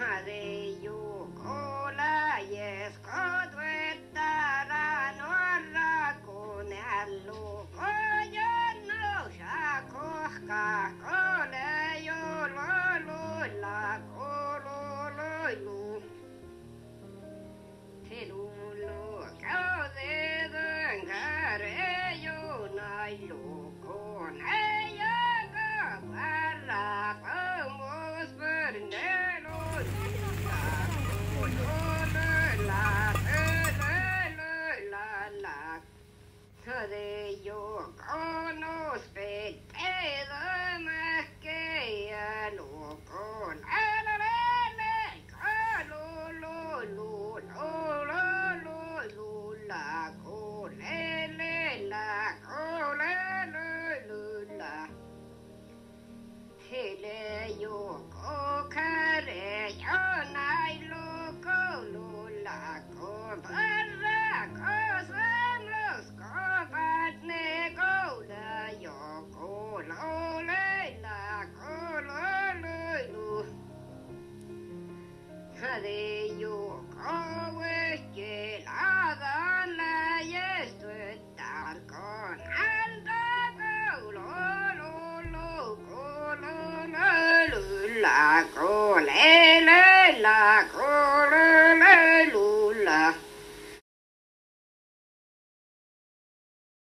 de Jukola jeskodvettara norra konellu kojanno shakohka kole jololulla kololuilu tilulu kaudedön kare junailu konejaga varra komus pernelu de yo conoce todo más que a lo con de yo que la dana y esto estar con la cole